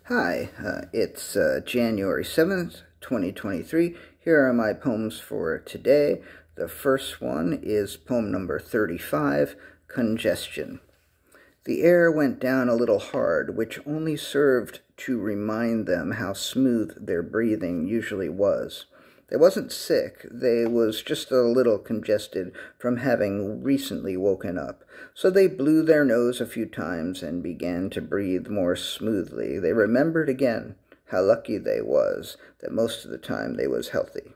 Hi, it's January 7th, 2023. Here are my poems for today. The first one is poem number 35, Congestion. The air went down a little hard, which only served to remind them how smooth their breathing usually was. They wasn't sick, they was just a little congested from having recently woken up. So they blew their nose a few times and began to breathe more smoothly. They remembered again how lucky they was that most of the time they was healthy.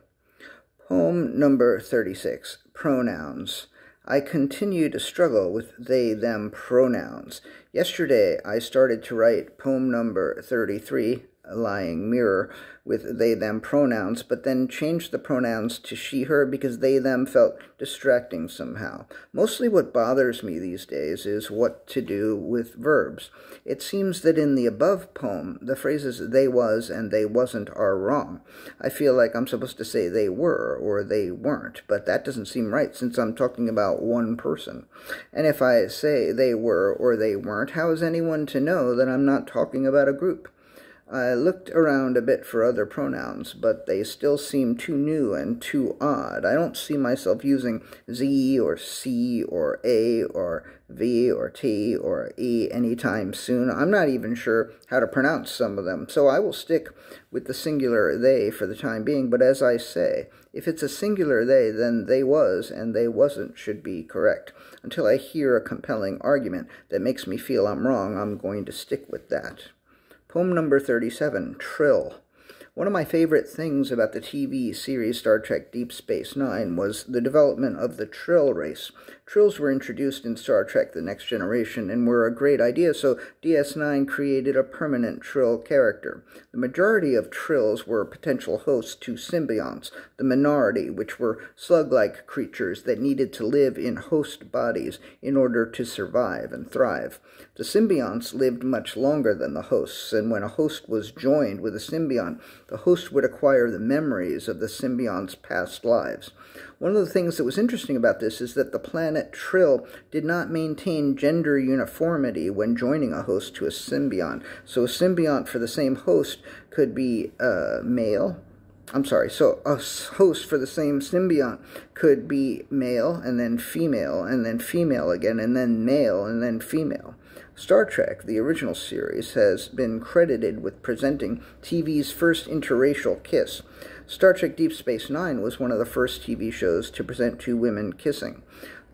Poem number 36, Pronouns. I continue to struggle with they-them pronouns. Yesterday I started to write poem number 33, Lying Mirror, with they-them pronouns, but then changed the pronouns to she-her because they-them felt distracting somehow. Mostly what bothers me these days is what to do with verbs. It seems that in the above poem, the phrases they was and they wasn't are wrong. I feel like I'm supposed to say they were or they weren't, but that doesn't seem right since I'm talking about one person. And if I say they were or they weren't, how is anyone to know that I'm not talking about a group? I looked around a bit for other pronouns, but they still seem too new and too odd. I don't see myself using Z or C or A or V or T or E anytime soon. I'm not even sure how to pronounce some of them, so I will stick with the singular they for the time being. But as I say, if it's a singular they, then they was and they wasn't should be correct. Until I hear a compelling argument that makes me feel I'm wrong, I'm going to stick with that. Poem number 37, Trill. One of my favorite things about the TV series Star Trek Deep Space Nine was the development of the Trill race. Trills were introduced in Star Trek The Next Generation and were a great idea, so DS9 created a permanent Trill character. The majority of Trills were potential hosts to symbionts, the minority, which were slug-like creatures that needed to live in host bodies in order to survive and thrive. The symbionts lived much longer than the hosts, and when a host was joined with a symbiont, the host would acquire the memories of the symbiont's past lives. One of the things that was interesting about this is that the planet Trill did not maintain gender uniformity when joining a host to a symbiont. So a symbiont for the same host could be male. So a host for the same symbiont could be male, and then female again, and then male, and then female. Star Trek, the original series, has been credited with presenting TV's first interracial kiss. Star Trek Deep Space Nine was one of the first TV shows to present two women kissing.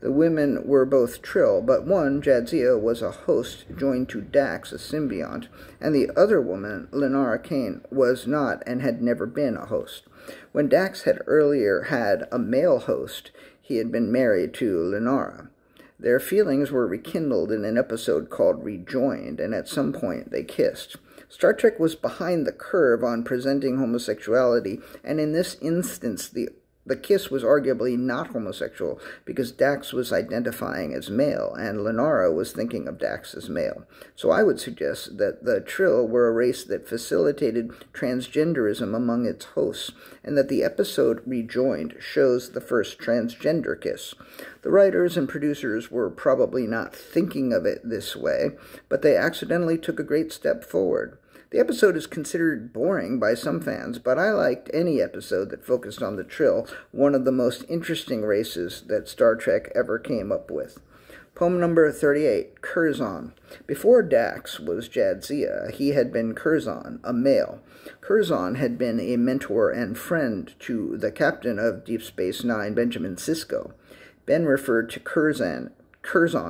The women were both Trill, but one, Jadzia, was a host joined to Dax, a symbiont, and the other woman, Lenara Kane, was not and had never been a host. When Dax had earlier had a male host, he had been married to Lenara. Their feelings were rekindled in an episode called Rejoined, and at some point they kissed. Star Trek was behind the curve on presenting homosexuality, and in this instance the kiss was arguably not homosexual because Dax was identifying as male and Lenara was thinking of Dax as male. So I would suggest that the Trill were a race that facilitated transgenderism among its hosts and that the episode Rejoined shows the first transgender kiss. The writers and producers were probably not thinking of it this way, but they accidentally took a great step forward. The episode is considered boring by some fans, but I liked any episode that focused on the Trill, one of the most interesting races that Star Trek ever came up with. Poem number 38, Curzon. Before Dax was Jadzia, he had been Curzon, a male. Curzon had been a mentor and friend to the captain of Deep Space Nine, Benjamin Sisko. Ben referred to Curzon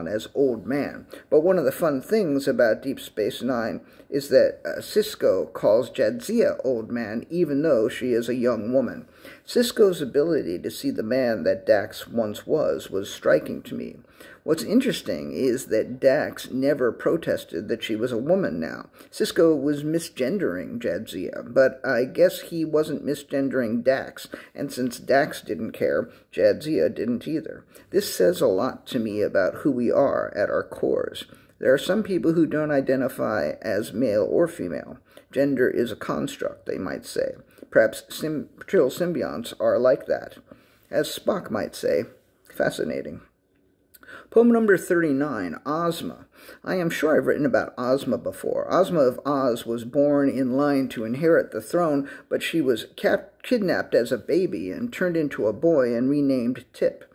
as old man. But one of the fun things about Deep Space Nine is that Sisko calls Jadzia old man even though she is a young woman. Sisko's ability to see the man that Dax once was striking to me. What's interesting is that Dax never protested that she was a woman now. Sisko was misgendering Jadzia, but I guess he wasn't misgendering Dax, and since Dax didn't care, Jadzia didn't either. This says a lot to me about who we are at our cores. There are some people who don't identify as male or female. Gender is a construct, they might say. Perhaps Trill symbionts are like that. As Spock might say, fascinating. Poem number 39, Ozma. I am sure I've written about Ozma before. Ozma of Oz was born in line to inherit the throne, but she was kidnapped as a baby and turned into a boy and renamed Tip.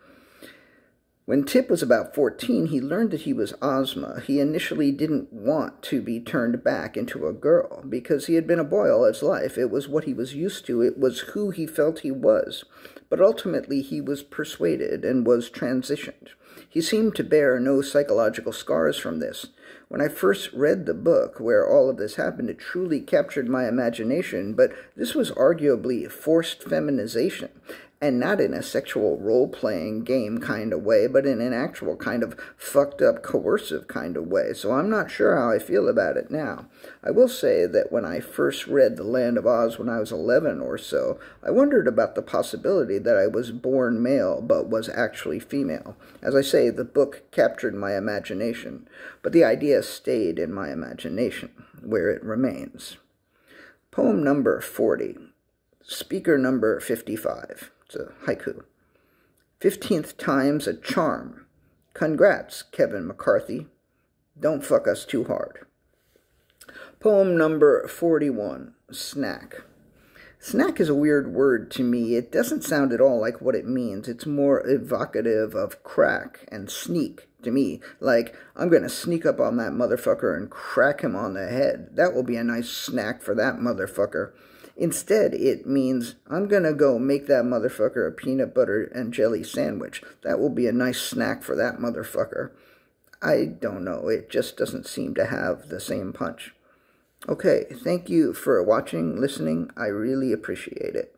When Tip was about 14, he learned that he was Ozma. He initially didn't want to be turned back into a girl because he had been a boy all his life. It was what he was used to. It was who he felt he was. But ultimately, he was persuaded and was transitioned. He seemed to bear no psychological scars from this. When I first read the book where all of this happened, it truly captured my imagination, but this was arguably forced feminization. And not in a sexual role-playing game kind of way, but in an actual kind of fucked-up, coercive kind of way. So I'm not sure how I feel about it now. I will say that when I first read The Land of Oz when I was 11 or so, I wondered about the possibility that I was born male but was actually female. As I say, the book captured my imagination, but the idea stayed in my imagination, where it remains. Poem number 40, speaker number 55. It's a haiku. 15th time's a charm. Congrats, Kevin McCarthy. Don't fuck us too hard. Poem number 41, snack. Snack is a weird word to me. It doesn't sound at all like what it means. It's more evocative of crack and sneak to me. Like, I'm going to sneak up on that motherfucker and crack him on the head. That will be a nice snack for that motherfucker. Instead, it means, I'm going to go make that motherfucker a peanut butter and jelly sandwich. That will be a nice snack for that motherfucker. I don't know. It just doesn't seem to have the same punch. Okay, thank you for watching, listening. I really appreciate it.